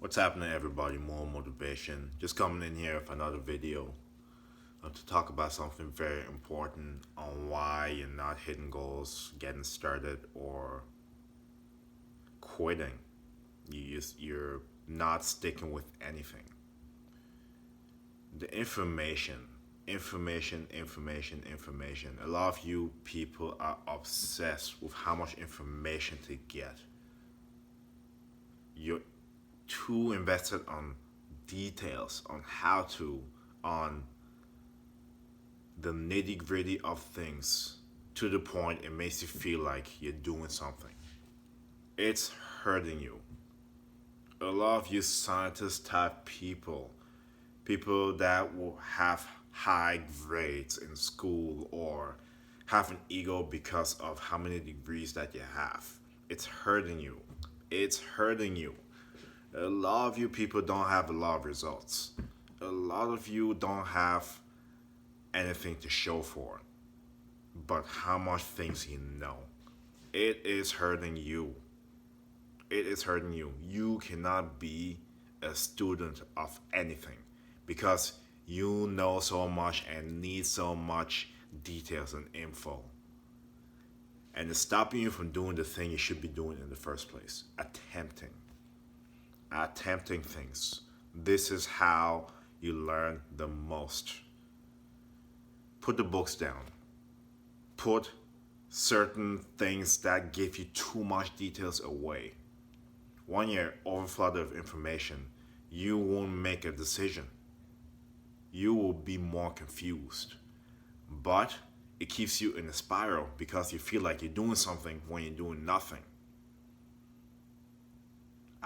What's happening, everybody? More motivation. Just coming in here with another video to talk about something very important on why you're not hitting goals, getting started, or quitting. You're not sticking with anything. The information. A lot of you people are obsessed with how much information to get. You're too invested on details, on how to, on the nitty gritty of things to the point it makes you feel like you're doing something. It's hurting you. A lot of you scientist type people that will have high grades in school or have an ego because of how many degrees that you have. It's hurting you. It's hurting you. A lot of you people don't have a lot of results. A lot of you don't have anything to show for. But how much things you know. It is hurting you. It is hurting you. You cannot be a student of anything because you know so much and need so much details and info. And it's stopping you from doing the thing you should be doing in the first place. Attempting things. This is how you learn the most. Put the books down. Put certain things that give you too much details away. When you're overflooded of information, you won't make a decision. You will be more confused. But it keeps you in a spiral because you feel like you're doing something when you're doing nothing.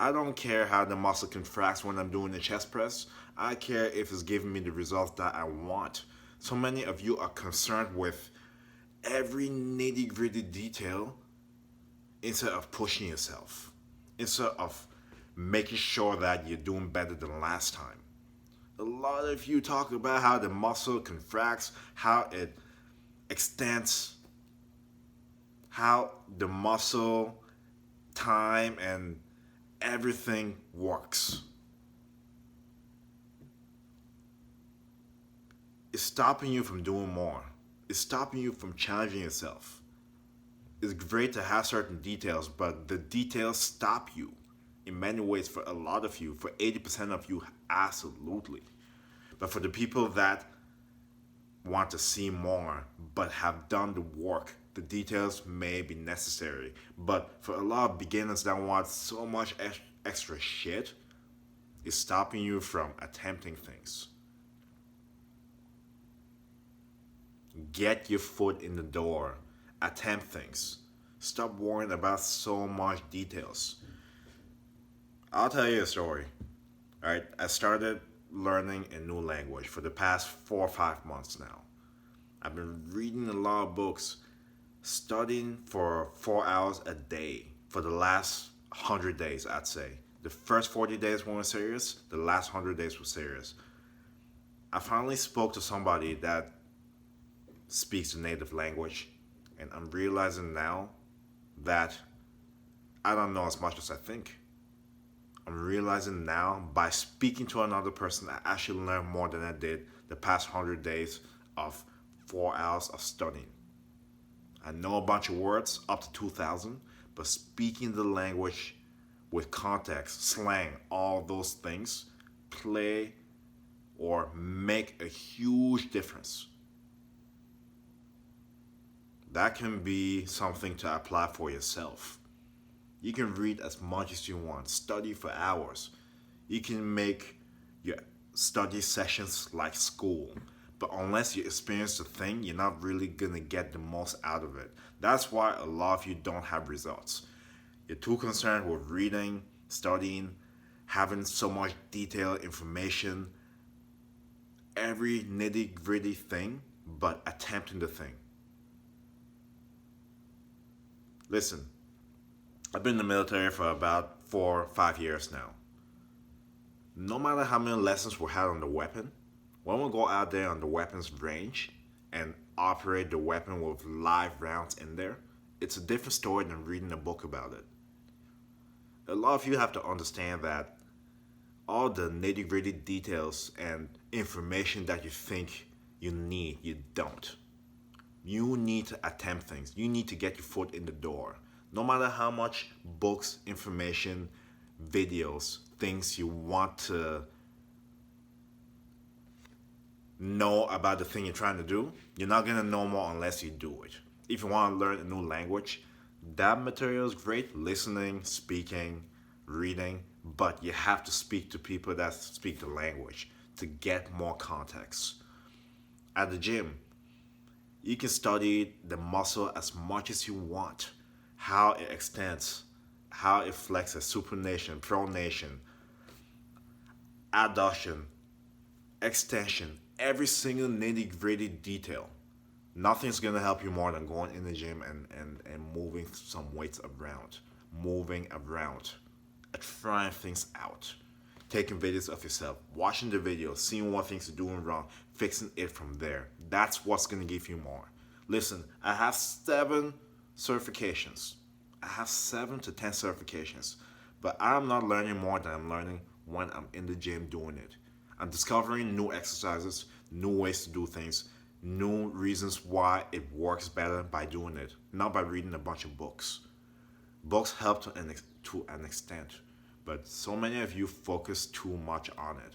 I don't care how the muscle contracts when I'm doing the chest press. I care if it's giving me the results that I want. So many of you are concerned with every nitty gritty detail instead of pushing yourself, instead of making sure that you're doing better than last time. A lot of you talk about how the muscle contracts, how it extends, how the muscle time and everything works. It's stopping you from doing more. It's stopping you from challenging yourself. It's great to have certain details, but the details stop you in many ways. For a lot of you, for 80% of you, absolutely. But for the people that want to see more but have done the work, the details may be necessary. But for a lot of beginners that want so much extra shit, it's stopping you from attempting things. Get your foot in the door. Attempt things. Stop worrying about so much details. I'll tell you a story. Alright, I started learning a new language for the past 4 or 5 months now. I've been reading a lot of books, studying for 4 hours a day for the last 100 days, I'd say. The first 40 days weren't serious, the last 100 days were serious. I finally spoke to somebody that speaks the native language, and I'm realizing now that I don't know as much as I think. I'm realizing now by speaking to another person, I actually learned more than I did the past 100 days of 4 hours of studying. I know a bunch of words, up to 2,000, but speaking the language with context, slang, all those things play or make a huge difference. That can be something to apply for yourself. You can read as much as you want, study for hours. You can make your study sessions like school. But unless you experience the thing, you're not really gonna get the most out of it. That's why a lot of you don't have results. You're too concerned with reading, studying, having so much detailed information, every nitty gritty thing, but attempting the thing. Listen, I've been in the military for about 4 or 5 years now. No matter how many lessons we had on the weapon, when we go out there on the weapons range and operate the weapon with live rounds in there, it's a different story than reading a book about it. A lot of you have to understand that all the nitty gritty details and information that you think you need, you don't. You need to attempt things. You need to get your foot in the door. No matter how much books, information, videos, things you want to know about the thing you're trying to do, you're not gonna know more unless you do it. If you want to learn a new language, that material is great. Listening, speaking, reading, but you have to speak to people that speak the language to get more context. At the gym, you can study the muscle as much as you want, how it extends, how it flexes, supination, pronation, adduction, extension, every single nitty gritty detail. Nothing's gonna help you more than going in the gym and moving some weights around, moving around, and trying things out, taking videos of yourself, watching the video, seeing what things you're doing wrong, fixing it from there. That's what's gonna give you more. Listen, I have 7 certifications. I have 7 to 10 certifications, but I'm not learning more than I'm learning when I'm in the gym doing it. I'm discovering new exercises, new ways to do things, new reasons why it works better by doing it, not by reading a bunch of books. Books help to an extent, but so many of you focus too much on it.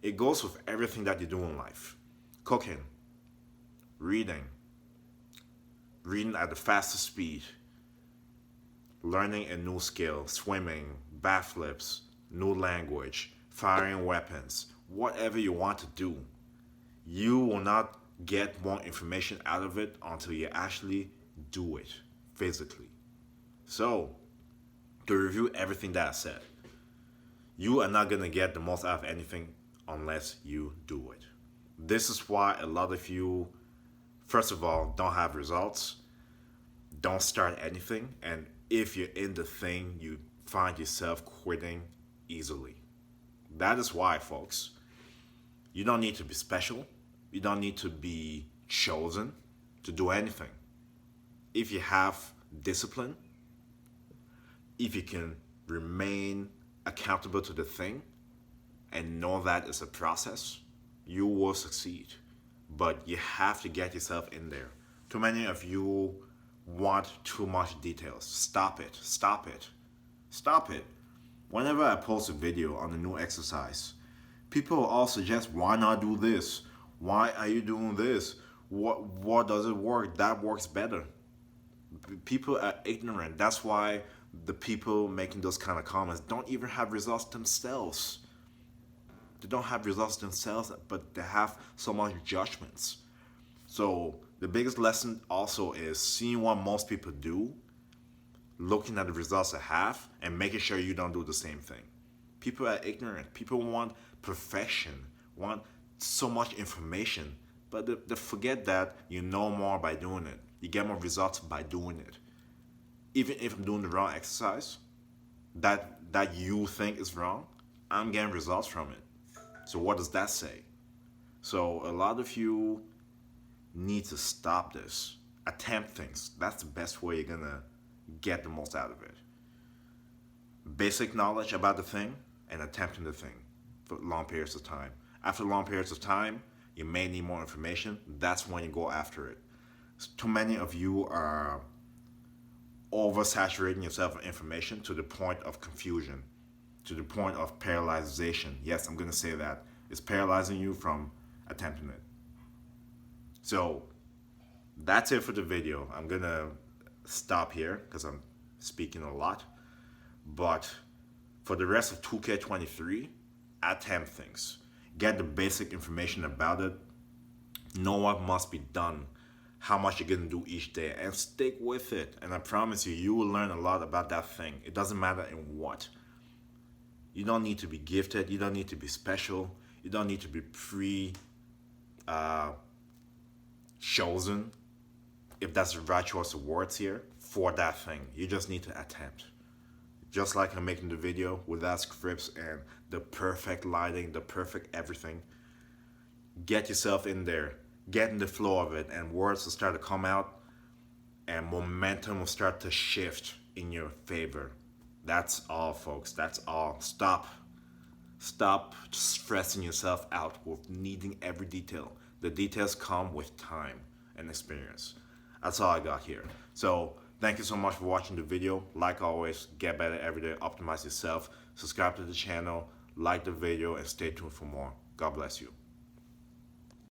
It goes with everything that you do in life. Cooking, reading, reading at the fastest speed, learning a new skill, swimming, backflips, new language, firing weapons, whatever you want to do. You will not get more information out of it until you actually do it physically. So, to review everything that I said, you are not going to get the most out of anything unless you do it. This is why a lot of you, first of all, don't have results, don't start anything, and if you're in the thing, you find yourself quitting easily. That is why, folks, you don't need to be special. You don't need to be chosen to do anything. If you have discipline, if you can remain accountable to the thing and know that it's a process, you will succeed. But you have to get yourself in there. Too many of you want too much details. Stop it. Stop it. Stop it. Whenever I post a video on a new exercise, people all suggest, why not do this? Why are you doing this? What does it work? That works better. People are ignorant. That's why the people making those kind of comments don't even have results themselves. They don't have results themselves, but they have so much judgments. So the biggest lesson also is seeing what most people do, looking at the results they have, and making sure you don't do the same thing. People are ignorant. People want perfection, want so much information, but they forget that you know more by doing it. You get more results by doing it. Even if I'm doing the wrong exercise, that you think is wrong, I'm getting results from it. So what does that say? So a lot of you need to stop this. Attempt things. That's the best way you're gonna get the most out of it. Basic knowledge about the thing and attempting the thing for long periods of time. After long periods of time, you may need more information. That's when you go after it. Too many of you are oversaturating yourself with information to the point of confusion, to the point of paralyzation. Yes, I'm going to say that. It's paralyzing you from attempting it. So that's it for the video. I'm going to stop here because I'm speaking a lot. But for the rest of 2K23, attempt things. Get the basic information about it. Know what must be done. How much you're going to do each day. And stick with it. And I promise you, you will learn a lot about that thing. It doesn't matter in what. You don't need to be gifted. You don't need to be special. You don't need to be chosen, if that's the right choice of words here, for that thing. You just need to attempt. Just like I'm making the video without scripts and the perfect lighting, the perfect everything. Get yourself in there. Get in the flow of it, and words will start to come out, and momentum will start to shift in your favor. That's all, folks. That's all. Stop Stop stressing yourself out with needing every detail. The details come with time and experience. That's all I got here. So thank you so much for watching the video. Like always, get better every day, optimize yourself, subscribe to the channel, like the video, and stay tuned for more. God bless you.